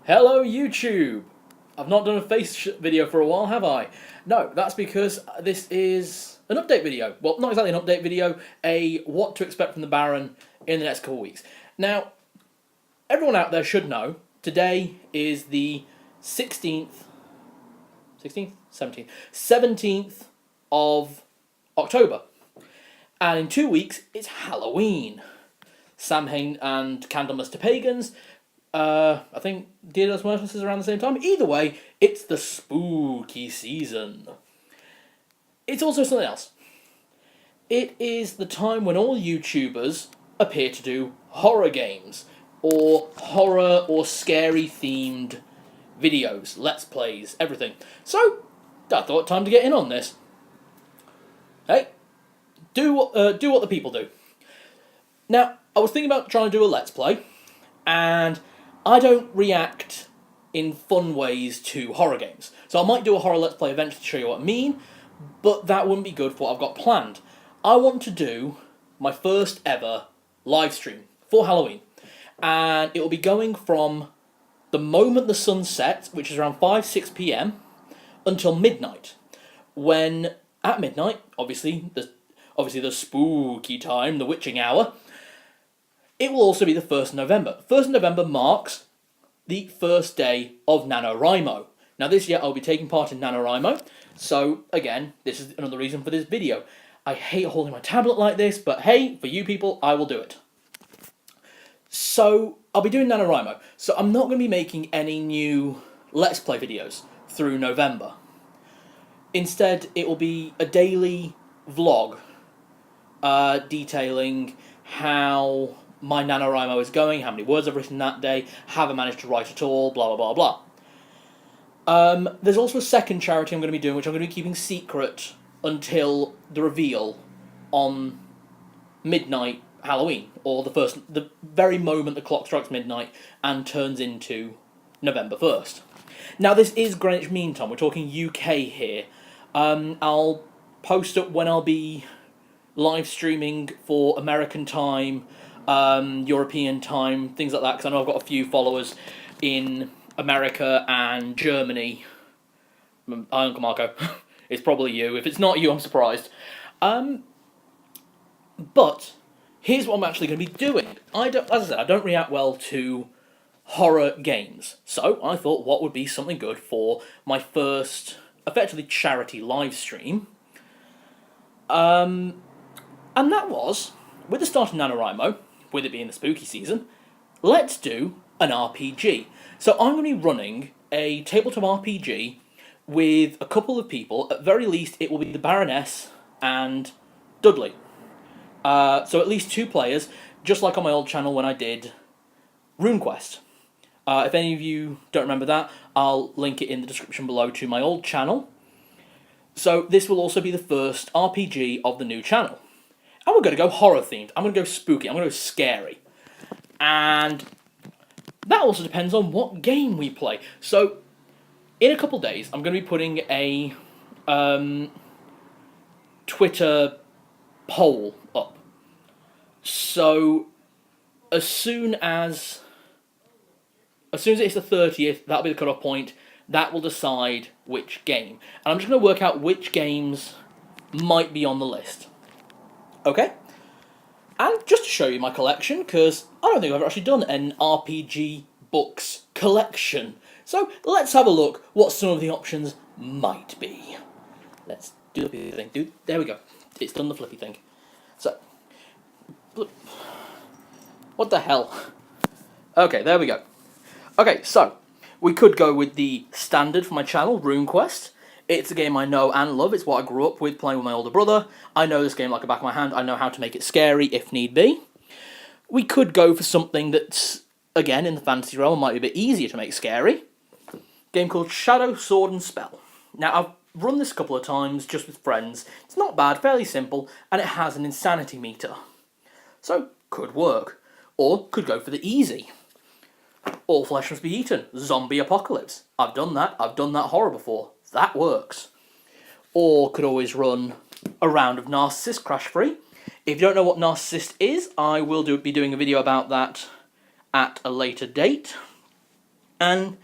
Hello YouTube! I've not done a face video for a while, have I? No, that's because this is an update video. Well, not exactly an update video, a what to expect from the Baron in the next couple of weeks. Now, everyone out there should know, today is the 16th, 16th? 17th? 17th of October. And in 2 weeks, it's Halloween. Samhain and Candlemas to Pagans. I think Dia de los Muertos is around the same time. Either way, it's the spooky season. It's also something else. It is the time when all YouTubers appear to do horror games, or horror or scary themed videos, let's plays, everything. So, I thought time to get in on this. Hey, do what the people do. Now, I was thinking about trying to do a let's play, and I don't react in fun ways to horror games. So I might do a horror let's play eventually to show you what I mean, but that wouldn't be good for what I've got planned. I want to do my first ever live stream for Halloween, and it will be going from the moment the sun sets, which is around 5-6 p.m, until midnight, when at midnight, obviously the spooky time, the witching hour, it will also be the 1st of November. 1st of November marks the first day of NaNoWriMo. Now this year I'll be taking part in NaNoWriMo, so again, this is another reason for this video. I hate holding my tablet like this, but hey, for you people, I will do it. So, I'll be doing NaNoWriMo, so I'm not going to be making any new Let's Play videos through November. Instead, it will be a daily vlog detailing how my NaNoWriMo is going, how many words I've written that day, have I managed to write at all, blah blah blah blah. There's also a second charity I'm going to be doing, which I'm going to be keeping secret until the reveal on midnight Halloween, or the very moment the clock strikes midnight and turns into November 1st. Now this is Greenwich Mean Time, we're talking UK here. I'll post up when I'll be live streaming for American time, European time, things like that, because I know I've got a few followers in America and Germany. Hi, Uncle Marco. It's probably you. If it's not you, I'm surprised. But here's what I'm actually going to be doing. As I said, I don't react well to horror games, so I thought what would be something good for my first, effectively, charity live stream. And that was, with the start of NaNoWriMo, with it being the spooky season, let's do an RPG. So I'm going to be running a tabletop RPG with a couple of people. At very least, it will be the Baroness and Dudley. So at least 2 players, just like on my old channel when I did RuneQuest. If any of you don't remember that, I'll link it in the description below to my old channel. So this will also be the first RPG of the new channel. And we're going to go horror themed. I'm going to go spooky. I'm going to go scary. And that also depends on what game we play. So in a couple days, I'm going to be putting a Twitter poll up. So as soon as it's the 30th, that'll be the cutoff point. That will decide which game. And I'm just going to work out which games might be on the list. Okay? And just to show you my collection, because I don't think I've actually done an RPG books collection. So let's have a look what some of the options might be. Let's do the flippy thing. There we go. It's done the flippy thing. So, what the hell? Okay, there we go. Okay, so, we could go with the standard for my channel, RuneQuest. It's a game I know and love. It's what I grew up with playing with my older brother. I know this game like the back of my hand. I know how to make it scary if need be. We could go for something that's, again, in the fantasy realm, might be a bit easier to make scary. A game called Shadow, Sword and Spell. Now, I've run this a couple of times just with friends. It's not bad, fairly simple, and it has an insanity meter. So, could work. Or, could go for the easy. All Flesh Must Be Eaten. Zombie Apocalypse. I've done that horror before. That works. Or could always run a round of Narcissist Crash Free. If you don't know what Narcissist is, I will be doing a video about that at a later date. And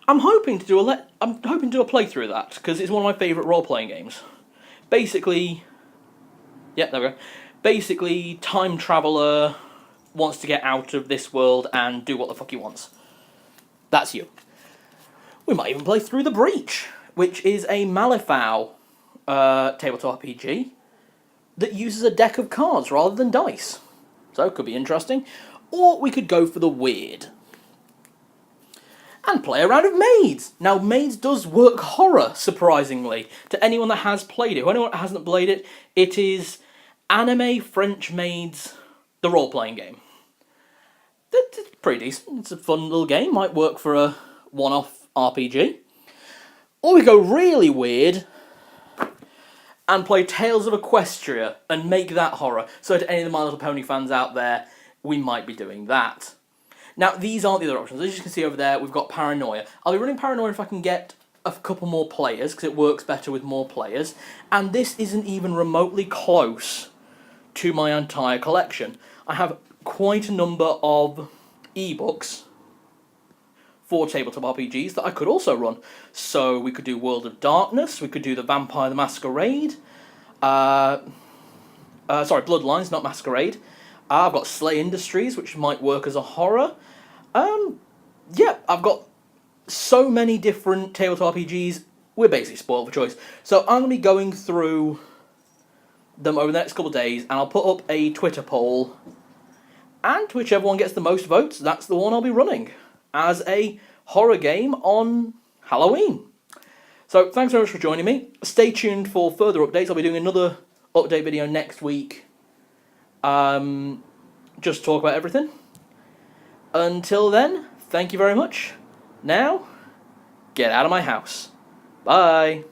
I'm hoping to do a playthrough of that because it's one of my favourite role-playing games. Basically, yeah, there we go. Basically, time traveller wants to get out of this world and do what the fuck he wants. That's you. We might even play through The Breach, which is a Malifaux tabletop RPG that uses a deck of cards rather than dice. So it could be interesting. Or we could go for the weird. And play a round of Maids. Now, Maids does work horror, surprisingly, to anyone that has played it. Or anyone that hasn't played it, it is Anime French Maids, the role-playing game. It's pretty decent. It's a fun little game. Might work for a one-off RPG. Or we go really weird and play Tales of Equestria and make that horror. So to any of the My Little Pony fans out there, we might be doing that. Now, these aren't the other options. As you can see over there, we've got Paranoia. I'll be running Paranoia if I can get a couple more players, because it works better with more players. And this isn't even remotely close to my entire collection. I have quite a number of ebooks for tabletop RPGs that I could also run. So we could do World of Darkness, we could do the Vampire the Masquerade, Bloodlines, not Masquerade. I've got Slay Industries, which might work as a horror. Yeah, I've got so many different tabletop RPGs, we're basically spoiled for choice. So I'm going to be going through them over the next couple of days, and I'll put up a Twitter poll, and whichever one gets the most votes, that's the one I'll be running as a horror game on Halloween. So thanks very much for joining me. Stay tuned for further updates. I'll be doing another update video next week. Just to talk about everything. Until then, thank you very much. Now, get out of my house. Bye.